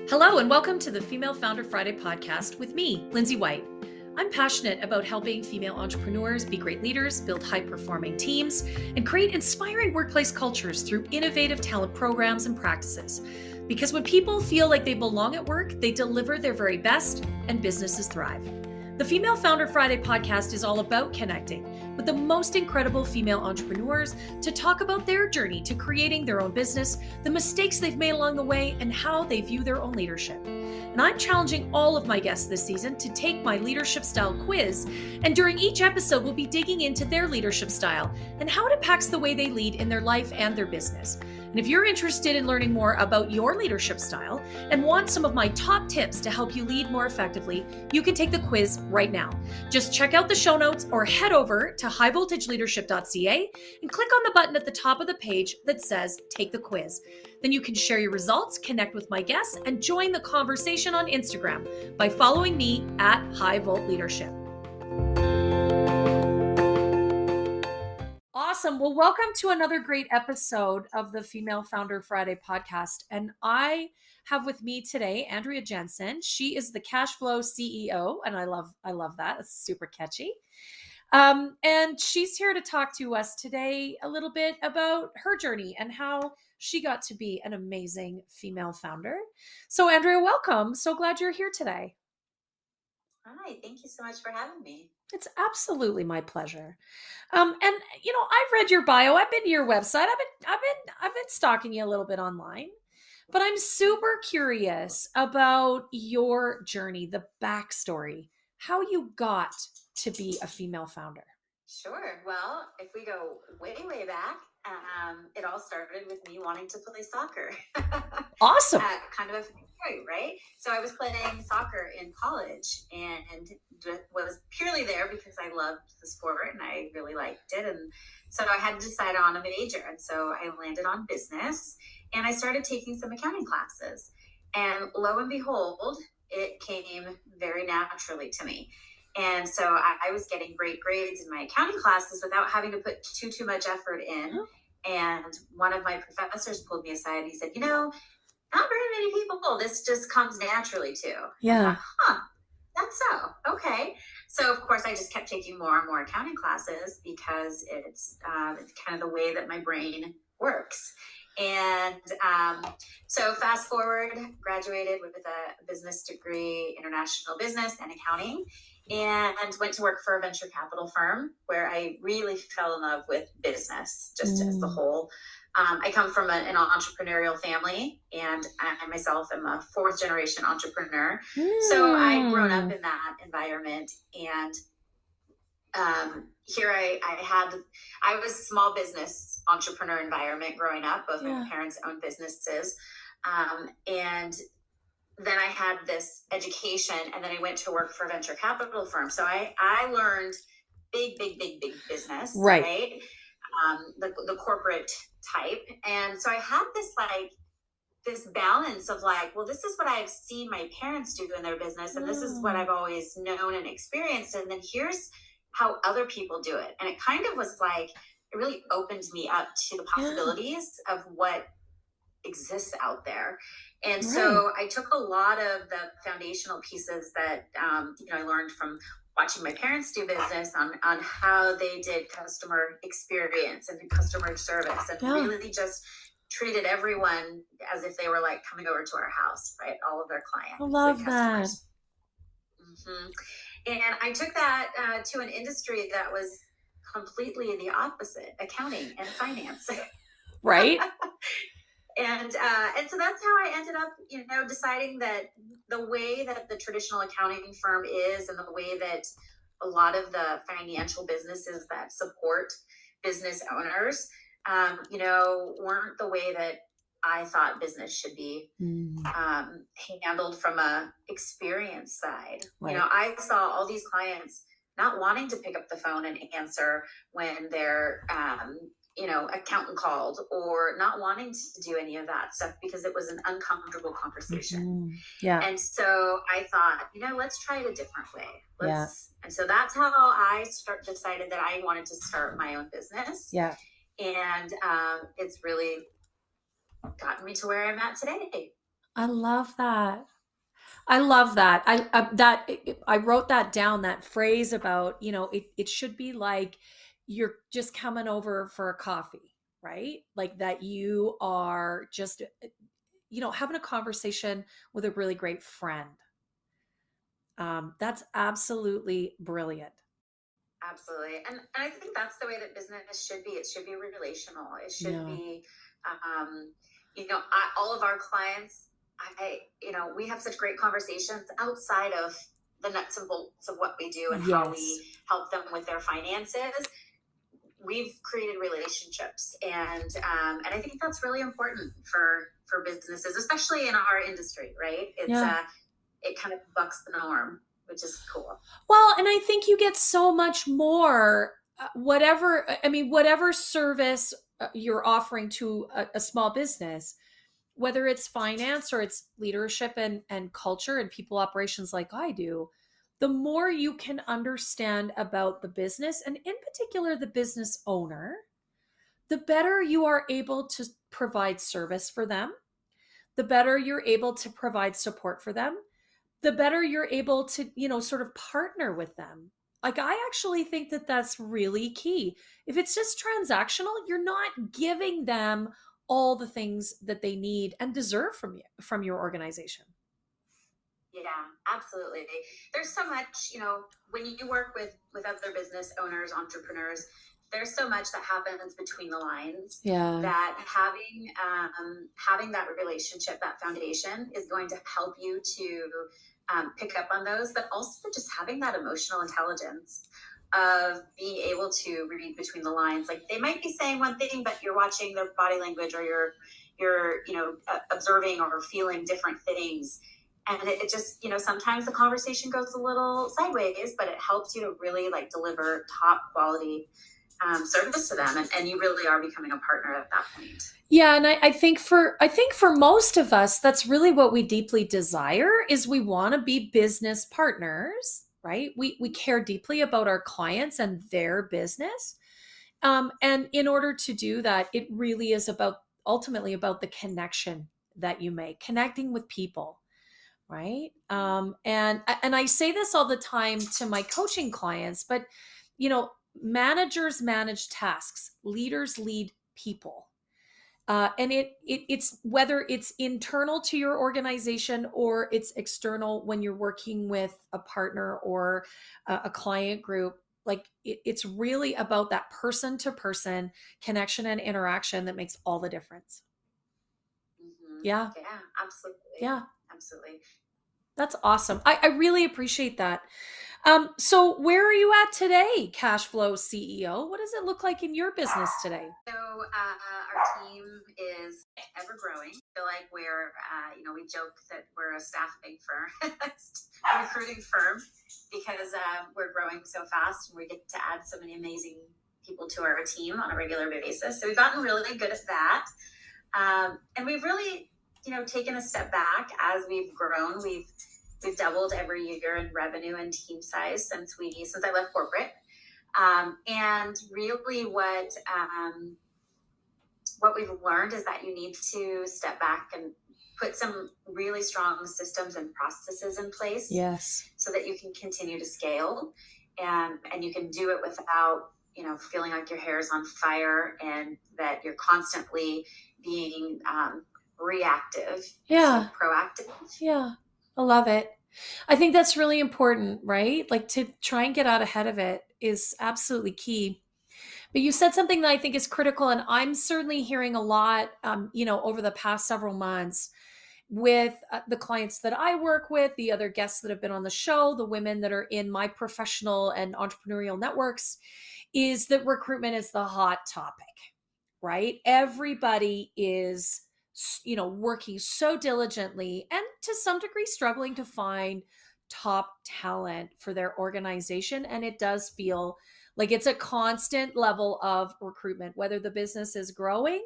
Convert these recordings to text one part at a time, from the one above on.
Hello and welcome to the Female Founder Friday podcast with me, Lindsay White. I'm passionate about helping female entrepreneurs be great leaders, build high-performing teams, and create inspiring workplace cultures through innovative talent programs and practices. Because when people feel like they belong at work, they deliver their very best and businesses thrive. The Female Founder Friday podcast is all about connecting with the most incredible female entrepreneurs to talk about their journey to creating their own business, the mistakes they've made along the way, and how they view their own leadership. And I'm challenging all of my guests this season to take my leadership style quiz. And during each episode, we'll be digging into their leadership style and how it impacts the way they lead in their life and their business. And if you're interested in learning more about your leadership style and want some of my top tips to help you lead more effectively, you can take the quiz right now. Just check out the show notes or head over to highvoltageleadership.ca and click on the button at the top of the page that says Take the Quiz. Then you can share your results, connect with my guests, and join the conversation on Instagram by following me at highvoltleadership. Awesome. Well, welcome to another great episode of the Female Founder Friday podcast. And I have with me today Andrea Jenson. She is the Cash Flow CEO, and I love that. It's super catchy. And she's here to talk to us today a little bit about her journey and how she got to be an amazing female founder. So, Andrea, welcome. So glad you're here today. Hi, thank you so much for having me. It's absolutely my pleasure. And you know, I've read your bio. I've been to your website. I've been stalking you a little bit online. But I'm super curious about your journey, the backstory, how you got to be a female founder. Sure. Well, if we go way, way back, it all started with me wanting to play soccer. Awesome. Kind of a story, right? So I was playing soccer in college and was purely there because I loved the sport and I really liked it. And so I had to decide on a major. And so I landed on business and I started taking some accounting classes. And lo and behold, it came very naturally to me. And so I was getting great grades in my accounting classes without having to put too much effort in. Oh. And one of my professors pulled me aside and he said, you know, not very many people, this just comes naturally to. Yeah. Thought, that's so. Okay. So, of course, I just kept taking more and more accounting classes because it's kind of the way that my brain works. And so fast forward, graduated with a business degree, international business and accounting, and went to work for a venture capital firm where I really fell in love with business just as a whole. I come from an entrepreneurial family, and I myself am a fourth generation entrepreneur. So I'd grown up in that environment, and here I was a small business entrepreneur environment growing up. Both my parents owned businesses. And then I had this education, and then I went to work for a venture capital firm. So I learned big business, right? The corporate type. And so I had this balance of well, this is what I've seen my parents do in their business, and this is what I've always known and experienced. And then here's how other people do it. And it kind of was it really opened me up to the possibilities of what exists out there. And so I took a lot of the foundational pieces that I learned from watching my parents do business on how they did customer experience and customer service, and really just treated everyone as if they were coming over to our house, right? All of their clients. I love that. Mm-hmm. And I took that to an industry that was completely the opposite, accounting and finance. Right. And so that's how I ended up, deciding that the way that the traditional accounting firm is, and the way that a lot of the financial businesses that support business owners, weren't the way that I thought business should be handled from a experience side. Right. I saw all these clients not wanting to pick up the phone and answer when their accountant called, or not wanting to do any of that stuff because it was an uncomfortable conversation. Yeah. And so I thought, let's try it a different way. And so that's how I decided that I wanted to start my own business. Yeah. And it's really gotten me to where I'm at today. I love that. I love that. I wrote that down, that phrase about, it should be like you're just coming over for a coffee, right? Like that you are just, having a conversation with a really great friend. That's absolutely brilliant. Absolutely. And I think that's the way that business should be. It should be relational. It should Yeah. be, all of our clients, we have such great conversations outside of the nuts and bolts of what we do and how Yes. we help them with their finances. We've created relationships, and I think that's really important for businesses, especially in our industry, right? Yeah. It kind of bucks the norm, which is cool. Well, and I think you get so much more, whatever service you're offering to a small business, whether it's finance or it's leadership and culture and people operations like I do, the more you can understand about the business and in particular the business owner, the better you are able to provide service for them, the better you're able to provide support for them, the better you're able to, sort of partner with them. Like, I actually think that that's really key. If it's just transactional, you're not giving them all the things that they need and deserve from you, from your organization. Yeah, absolutely. There's so much, when you work with other business owners, entrepreneurs, there's so much that happens between the lines Yeah. that having that relationship, that foundation is going to help you to pick up on those, but also just having that emotional intelligence of being able to read between the lines. Like, they might be saying one thing, but you're watching their body language, or you're observing or feeling different things. And it just, sometimes the conversation goes a little sideways, but it helps you to really like deliver top quality service to them, and you really are becoming a partner at that point. Yeah, and I think for most of us, that's really what we deeply desire, is we want to be business partners, right? We care deeply about our clients and their business. And in order to do that, it really is ultimately about the connection that you make, connecting with people, right? And I say this all the time to my coaching clients, but managers manage tasks, leaders lead people. And it's whether it's internal to your organization or it's external when you're working with a partner or a client group. Like, it's really about that person to person connection and interaction that makes all the difference. Mm-hmm. Yeah. Yeah, absolutely. Yeah. Absolutely. That's awesome. I really appreciate that. So where are you at today, Cash Flow CEO? What does it look like in your business today? So our team is ever growing. I feel like we joke that we're a staffing firm, a recruiting firm, because we're growing so fast and we get to add so many amazing people to our team on a regular basis. So we've gotten really good at that. And we've really, taken a step back as we've grown. We've doubled every year in revenue and team size since I left corporate. And really what we've learned is that you need to step back and put some really strong systems and processes in place. Yes. So that you can continue to scale, and you can do it without, feeling like your hair is on fire and that you're constantly being reactive. Yeah. Proactive. Yeah. I love it. I think that's really important, right? Like, to try and get out ahead of it is absolutely key. But you said something that I think is critical, and I'm certainly hearing a lot, over the past several months with the clients that I work with, the other guests that have been on the show, the women that are in my professional and entrepreneurial networks, is that recruitment is the hot topic, right? Everybody is, working so diligently and to some degree struggling to find top talent for their organization. And it does feel like it's a constant level of recruitment, whether the business is growing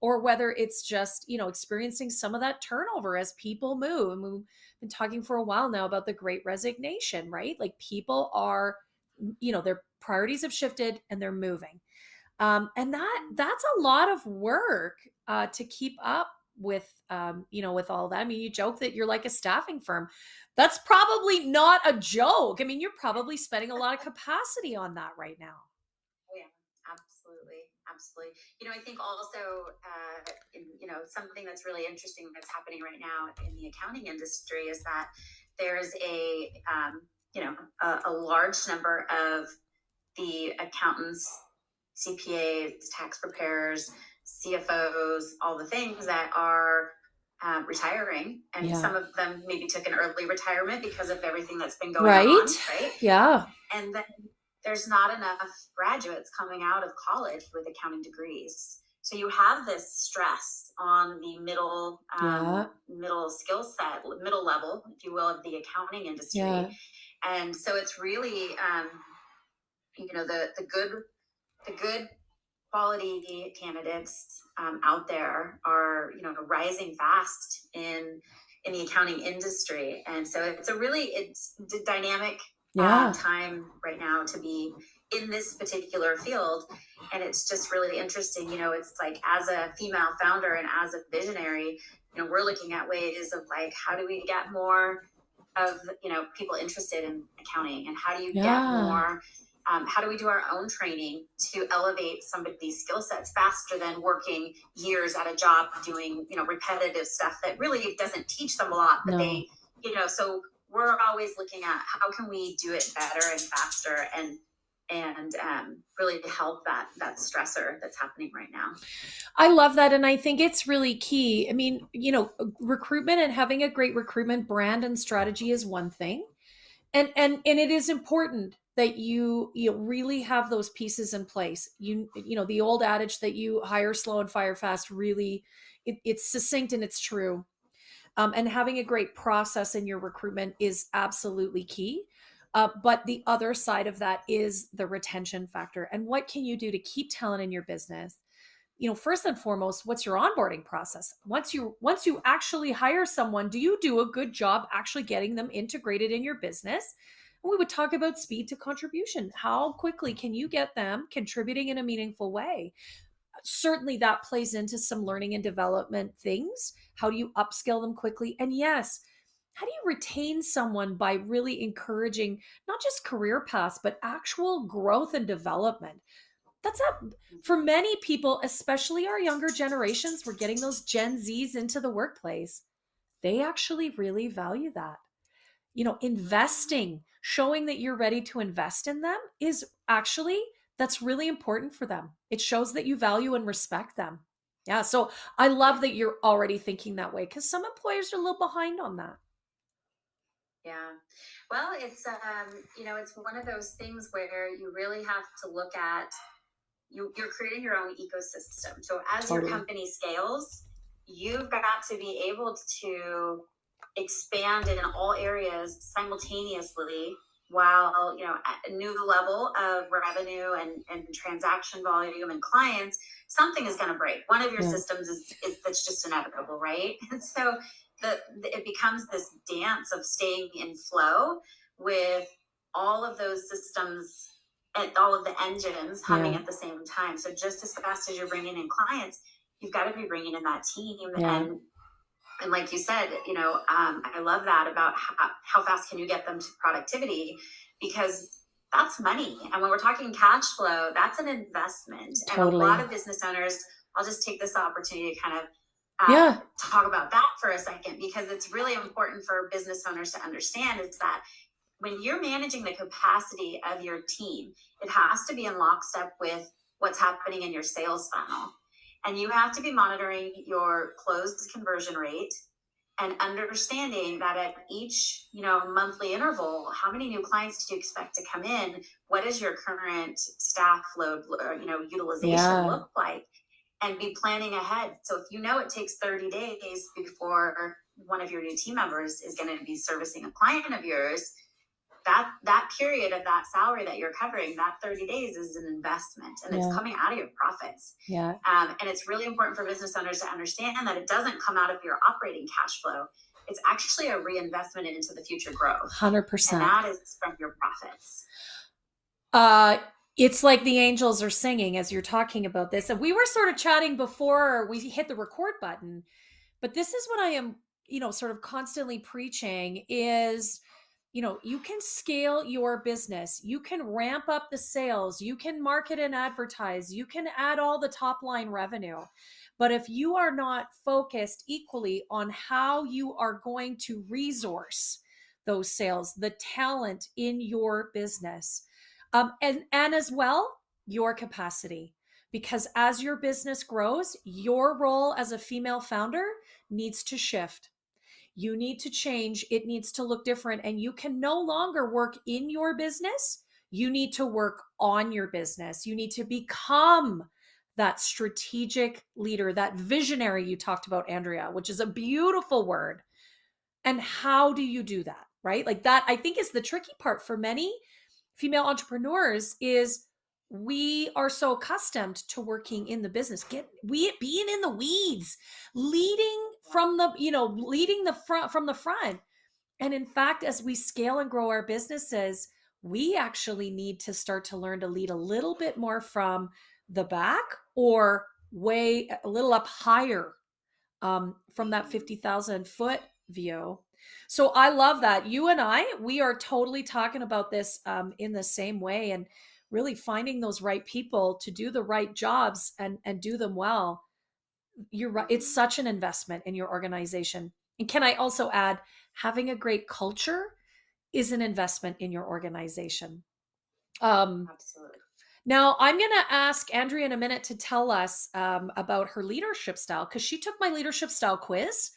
or whether it's just, experiencing some of that turnover as people move. And we've been talking for a while now about the great resignation, right? Like, people are, their priorities have shifted and they're moving. And that's a lot of work to keep up with, with all that. I mean, you joke that you're like a staffing firm. That's probably not a joke. I mean, you're probably spending a lot of capacity on that right now. Oh, yeah, absolutely. Absolutely. I think also, something that's really interesting that's happening right now in the accounting industry is that there's a large number of the accountants, CPAs, tax preparers, CFOs, all the things that are retiring. And some of them maybe took an early retirement because of everything that's been going on. Right. Yeah. And then there's not enough graduates coming out of college with accounting degrees. So you have this stress on the middle skill set, middle level, if you will, of the accounting industry. Yeah. And so it's really, the good quality candidates out there are, rising fast in the accounting industry. And so it's a dynamic time right now to be in this particular field. And it's just really interesting. It's like, as a female founder and as a visionary, we're looking at ways of like, how do we get more of, people interested in accounting, and how do you get more, how do we do our own training to elevate somebody's skill sets faster than working years at a job doing, repetitive stuff that really doesn't teach them a lot, but they, so we're always looking at how can we do it better and faster and really help that stressor that's happening right now. I love that. And I think it's really key. I mean, recruitment and having a great recruitment brand and strategy is one thing. And it is important that you really have those pieces in place. The old adage that you hire slow and fire fast, really, it's succinct and it's true. And having a great process in your recruitment is absolutely key. But the other side of that is the retention factor. And what can you do to keep talent in your business? First and foremost, what's your onboarding process? Once you actually hire someone, do you do a good job actually getting them integrated in your business? And we would talk about speed to contribution. How quickly can you get them contributing in a meaningful way? Certainly that plays into some learning and development things. How do you upskill them quickly? And yes, how do you retain someone by really encouraging not just career paths, but actual growth and development? That's up for many people, especially our younger generations. We're getting those Gen Zs into the workplace. They actually really value that. Investing, showing that you're ready to invest in them that's really important for them. It shows that you value and respect them. Yeah. So I love that you're already thinking that way, because some employers are a little behind on that. Yeah. Well, it's, it's one of those things where you really have to look at, you're creating your own ecosystem. So as your company scales, you've got to be able to expand in all areas simultaneously, while, at a new level of revenue and transaction volume and clients, something is going to break. One of your systems is that's just inevitable, right? And so it becomes this dance of staying in flow with all of those systems and all of the engines humming at the same time. So just as fast as you're bringing in clients, you've got to be bringing in that team. And like you said, I love that about how fast can you get them to productivity, because that's money. And when we're talking cash flow, that's an investment. And a lot of business owners, I'll just take this opportunity to kind of talk about that for a second, because it's really important for business owners to understand is that when you're managing the capacity of your team, it has to be in lockstep with what's happening in your sales funnel. And you have to be monitoring your closed conversion rate and understanding that at each, monthly interval, how many new clients do you expect to come in? What does your current staff load, utilization look like? And be planning ahead. So if it takes 30 days before one of your new team members is going to be servicing a client of yours, that period of that salary that you're covering, that 30 days is an investment, and it's coming out of your profits. And it's really important for business owners to understand that it doesn't come out of your operating cash flow. It's actually a reinvestment into the future growth. 100%. And that is from your profits. It's like the angels are singing as you're talking about this. And we were sort of chatting before we hit the record button. But this is what I am, sort of constantly preaching is, you can scale your business. You can ramp up the sales. You can market and advertise. You can add all the top line revenue. But if you are not focused equally on how you are going to resource those sales, the talent in your business, and as well, your capacity. Because as your business grows, your role as a female founder needs to shift. You need to change. It needs to look different. And you can no longer work in your business. You need to work on your business. You need to become that strategic leader, that visionary you talked about, Andrea, which is a beautiful word. And how do you do that? Right? Like that, I think, is the tricky part for many female entrepreneurs is we are so accustomed to working in the business, being in the weeds, leading from the, leading the front from the front. And in fact, as we scale and grow our businesses, we actually need to start to learn to lead a little bit more from the back or way a little up higher, from that 50,000 foot view. So I love that. You and we are totally talking about this in the same way, and really finding those right people to do the right jobs and do them well. You're right. It's such an investment in your organization. And can I also add, having a great culture is an investment in your organization. Absolutely. Now, I'm going to ask Andrea in a minute to tell us about her leadership style, because she took my leadership style quiz.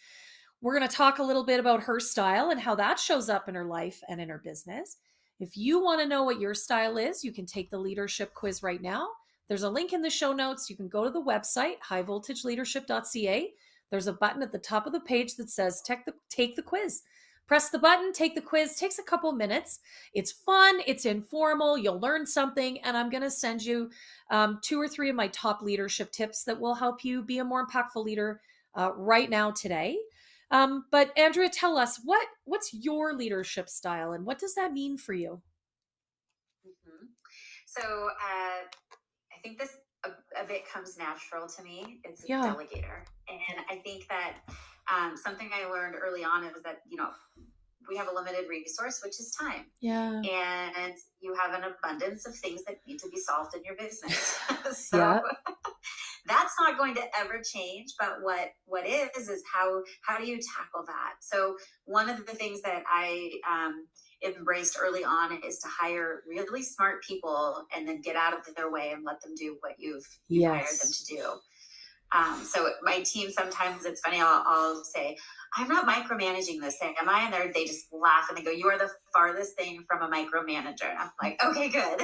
We're going to talk a little bit about her style and how that shows up in her life and in her business. If you want to know what your style is, you can take the leadership quiz right now. There's a link in the show notes. You can go to the website, highvoltageleadership.ca. There's a button at the top of the page that says take the quiz. Press the button, take the quiz. It takes a couple minutes. It's fun. It's informal. You'll learn something. And I'm going to send you 2 or 3 of my top leadership tips that will help you be a more impactful leader right now today. But Andrea, tell us what's your leadership style and what does that mean for you? Mm-hmm. So I think this a bit comes natural to me. It's a delegator. And I think that something I learned early on is that, we have a limited resource, which is time. Yeah. And you have an abundance of things that need to be solved in your business. So that's not going to ever change. But what is how do you tackle that? So one of the things that I embraced early on is to hire really smart people and then get out of their way and let them do what you've hired them to do. So my team, sometimes it's funny, I'll say, I'm not micromanaging this thing, am I? And they just laugh and they go, you are the farthest thing from a micromanager. And I'm like, okay, good.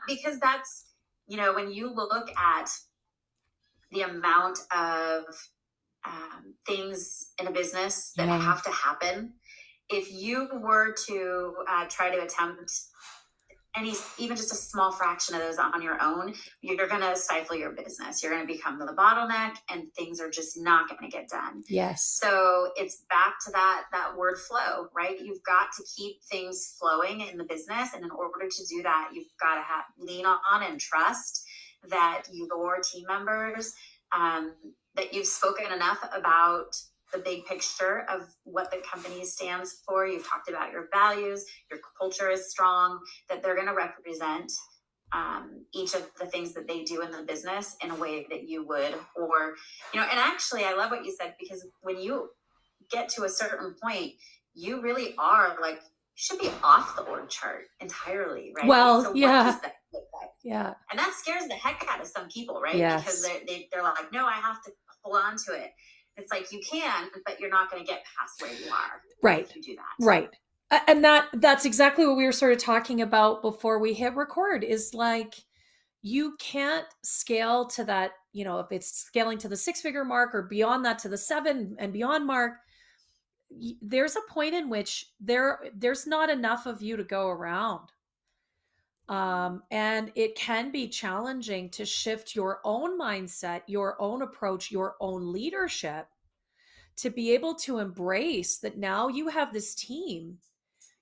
Because that's, when you look at the amount of things in a business that have to happen, if you were to try to attempt even just a small fraction of those on your own, you're going to stifle your business. You're going to become the bottleneck and things are just not going to get done. Yes. So it's back to that word flow, right? You've got to keep things flowing in the business. And in order to do that, you've got to lean on and trust that your team members, that you've spoken enough about the big picture of what the company stands for. You've talked about your values, your culture is strong, that they're going to represent each of the things that they do in the business in a way that you would, or, and actually I love what you said, because when you get to a certain point, you really are like, you should be off the org chart entirely, right? Well, so what does that look like? Yeah. And that scares the heck out of some people, right? Yes. Because they're like, no, I have to hold on to it. It's like, you can, but you're not going to get past where you are. Right. If you do that. Right. And that's exactly what we were sort of talking about before we hit record, is like, you can't scale to that, if it's scaling to the 6-figure mark or beyond that to the 7 and beyond mark, there's a point in which there's not enough of you to go around. And it can be challenging to shift your own mindset, your own approach, your own leadership, to be able to embrace that now you have this team.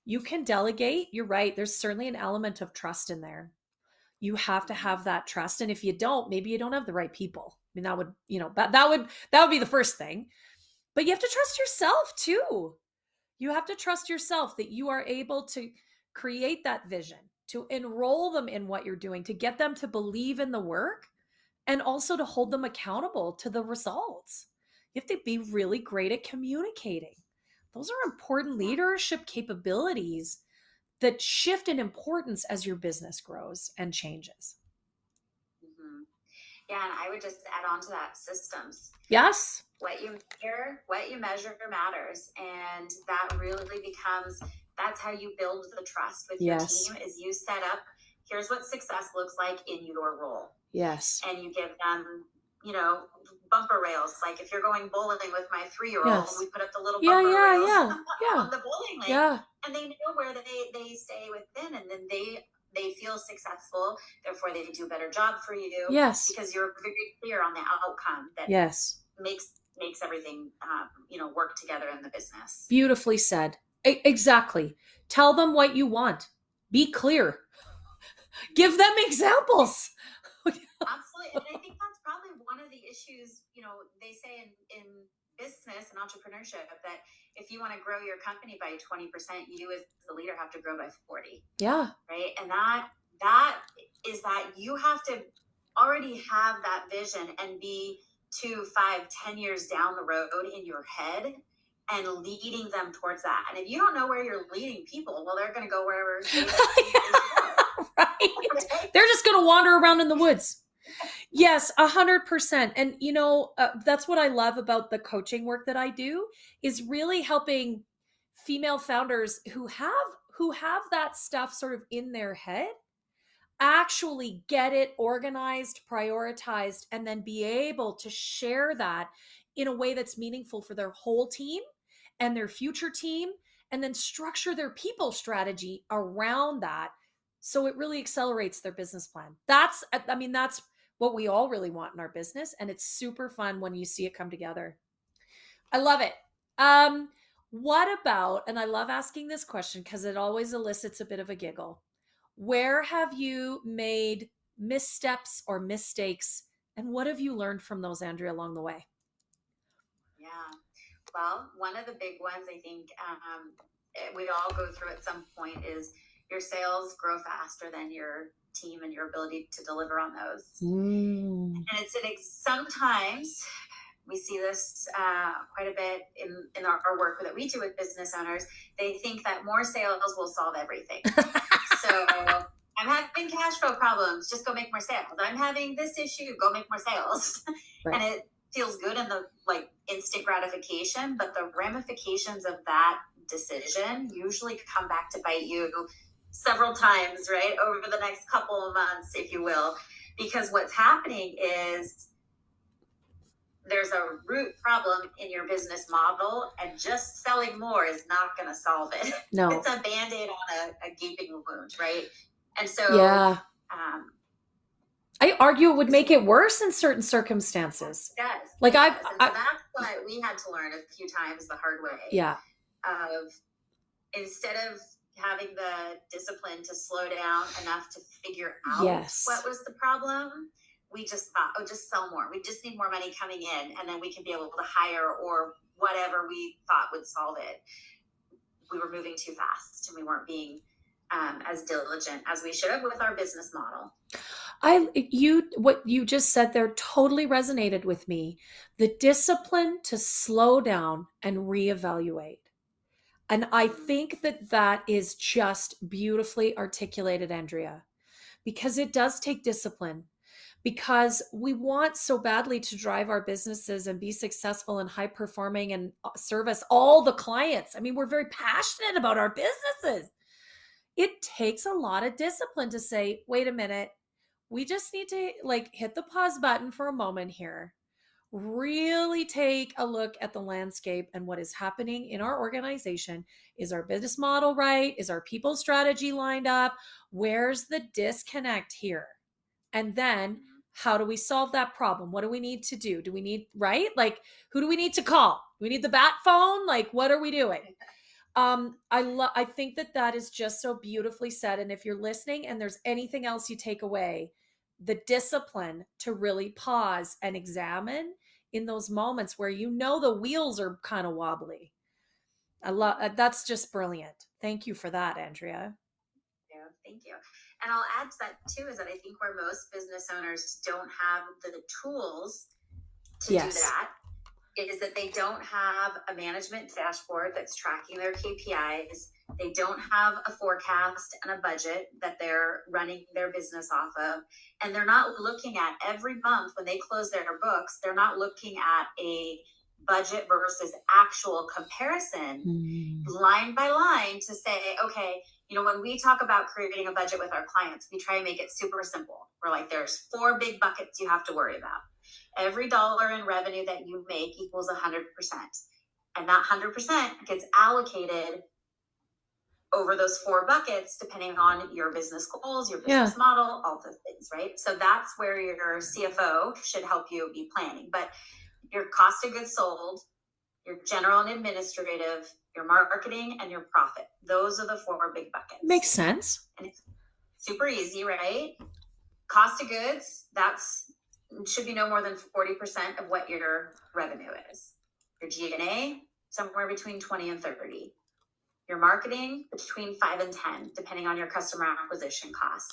You can delegate. You're right. There's certainly an element of trust in there. You have to have that trust. And if you don't, maybe you don't have the right people. mean, that would, that would be the first thing. But you have to trust yourself too. You have to trust yourself that you are able to create that vision, to enroll them in what you're doing, to get them to believe in the work, and also to hold them accountable to the results. You have to be really great at communicating. Those are important leadership capabilities that shift in importance as your business grows and changes. Mm-hmm. Yeah, and I would just add on to that, systems. Yes. What you measure matters. And that really becomes, that's how you build the trust with your team, is you set up, here's what success looks like in your role. Yes. And you give them, bumper rails. Like if you're going bowling with my 3-year-old, we put up the little bumper rails on the bowling lane, and they know where they stay within, and then they feel successful. Therefore, they do a better job for you. Yes. Because you're very clear on the outcome that makes everything, work together in the business. Beautifully said. Exactly. Tell them what you want. Be clear. Give them examples. Absolutely. And I think that's probably one of the issues, they say in business and entrepreneurship, that if you want to grow your company by 20%, you as the leader have to grow by 40. Yeah. Right. And that is that you have to already have that vision and be 2, 5, 10 years down the road in your head and leading them towards that. And if you don't know where you're leading people, well, they're going to go wherever they go. Right. They're just going to wander around in the woods. Yes, 100%. And, that's what I love about the coaching work that I do, is really helping female founders who have that stuff sort of in their head actually get it organized, prioritized, and then be able to share that in a way that's meaningful for their whole team and their future team, and then structure their people strategy around that so it really accelerates their business plan. That's what we all really want in our business, and it's super fun when you see it come together. I love it. What about, and I love asking this question because it always elicits a bit of a giggle, where have you made missteps or mistakes, and what have you learned from those, Andrea, along the way? Yeah. Well, one of the big ones, I think, we all go through at some point, is your sales grow faster than your team and your ability to deliver on those. And sometimes we see this quite a bit in our work that we do with business owners. They think that more sales will solve everything. So I'm having cash flow problems, just go make more sales. I'm having this issue, go make more sales. Right. And it feels good in the instant gratification, but the ramifications of that decision usually come back to bite you several times, right, over the next couple of months, if you will, because what's happening is there's a root problem in your business model, and just selling more is not going to solve it. No. It's a Band-Aid on a gaping wound, right? And so I argue it would make it worse in certain circumstances. It does. So that's what we had to learn a few times the hard way. Yeah. Instead of having the discipline to slow down enough to figure out what was the problem, we just thought, just sell more. We just need more money coming in, and then we can be able to hire or whatever we thought would solve it. We were moving too fast, and we weren't being as diligent as we should have with our business model. What you just said there totally resonated with me. The discipline to slow down and reevaluate. And I think that is just beautifully articulated, Andrea, because it does take discipline, because we want so badly to drive our businesses and be successful and high performing and service all the clients. I mean, we're very passionate about our businesses. It takes a lot of discipline to say, wait a minute, we just need to hit the pause button for a moment here. Really take a look at the landscape and what is happening in our organization. Is our business model right? Is our people strategy lined up? Where's the disconnect here? And then how do we solve that problem? What do we need to do? Do we need, who do we need to call? Do we need the bat phone? What are we doing? I think that is just so beautifully said. And if you're listening and there's anything else you take away, the discipline to really pause and examine in those moments where the wheels are kind of wobbly. I love that's just brilliant. Thank you for that, Andrea. Yeah, thank you. And I'll add to that too, is that I think where most business owners don't have the tools to do that is that they don't have a management dashboard that's tracking their KPIs. They don't have a forecast and a budget that they're running their business off of. And they're not looking at every month when they close their books, they're not looking at a budget versus actual comparison line by line to say, okay, when we talk about creating a budget with our clients, we try and make it super simple. We're like, there's 4 big buckets you have to worry about. Every dollar in revenue that you make equals 100%. And that 100% gets allocated over those 4 buckets, depending on your business goals, your business model, all the things, right? So that's where your CFO should help you be planning. But your cost of goods sold, your general and administrative, your marketing, and your profit. Those are the 4 big buckets. Makes sense. And it's super easy, right? Cost of goods, should be no more than 40% of what your revenue is. Your G&A, somewhere between 20 and 30. Your marketing, between 5 and 10, depending on your customer acquisition cost.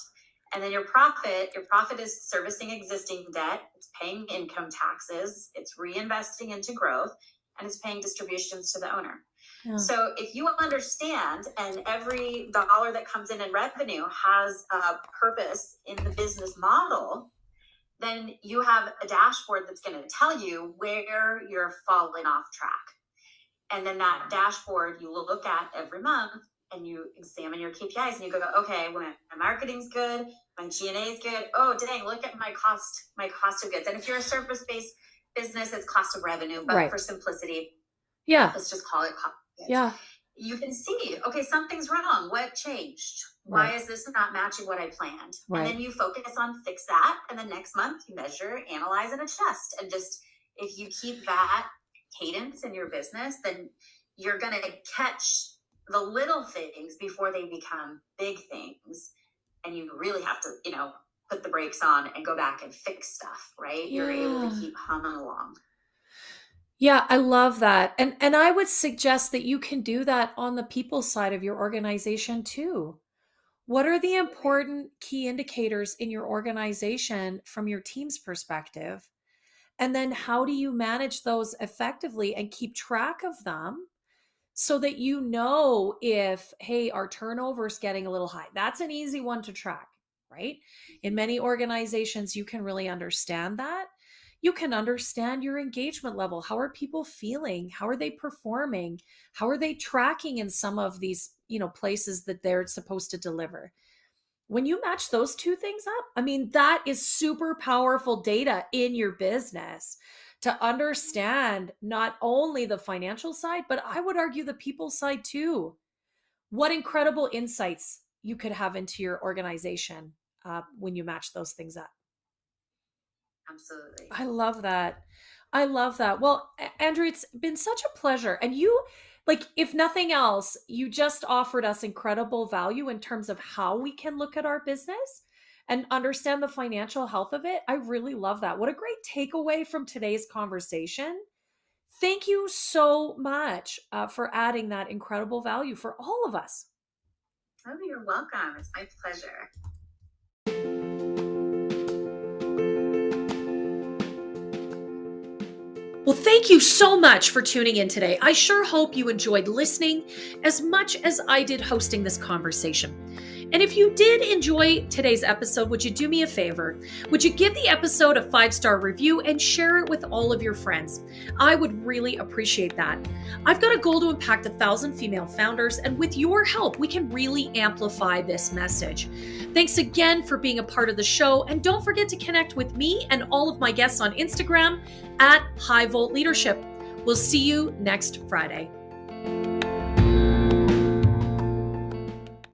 And then your profit is servicing existing debt, it's paying income taxes, it's reinvesting into growth, and it's paying distributions to the owner. Yeah. So if you understand, and every dollar that comes in revenue has a purpose in the business model, then you have a dashboard that's going to tell you where you're falling off track. And then that dashboard you look at every month and you examine your KPIs and you go, okay, when my marketing's good, my G&A is good. Oh, dang, look at my cost of goods. And if you're a service-based business, it's cost of revenue, but for simplicity, let's just call it cost of goods. Yeah. You can see, okay, something's wrong. What changed? Why is this not matching what I planned? And then you focus on fix that. And then next month you measure, analyze, and adjust. And just, if you keep that cadence in your business, then you're going to catch the little things before they become big things. And you really have to, put the brakes on and go back and fix stuff, right? You're able to keep humming along. Yeah, I love that. And I would suggest that you can do that on the people side of your organization too. What are the important key indicators in your organization from your team's perspective? And then how do you manage those effectively and keep track of them so that if, hey, our turnover is getting a little high? That's an easy one to track, right? In many organizations, you can really understand that. You can understand your engagement level. How are people feeling? How are they performing? How are they tracking in some of these, places that they're supposed to deliver? When you match those 2 things up, that is super powerful data in your business to understand not only the financial side, but I would argue the people side too. What incredible insights you could have into your organization when you match those things up. Absolutely. I love that. Well, Andrea, it's been such a pleasure. And you, if nothing else, you just offered us incredible value in terms of how we can look at our business and understand the financial health of it. I really love that. What a great takeaway from today's conversation. Thank you so much for adding that incredible value for all of us. Oh, you're welcome. It's my pleasure. Well, thank you so much for tuning in today. I sure hope you enjoyed listening as much as I did hosting this conversation. And if you did enjoy today's episode, would you do me a favor? Would you give the episode a 5-star review and share it with all of your friends? I would really appreciate that. I've got a goal to impact 1,000 female founders, and with your help, we can really amplify this message. Thanks again for being a part of the show, and don't forget to connect with me and all of my guests on Instagram @HighVolt Leadership. We'll see you next Friday.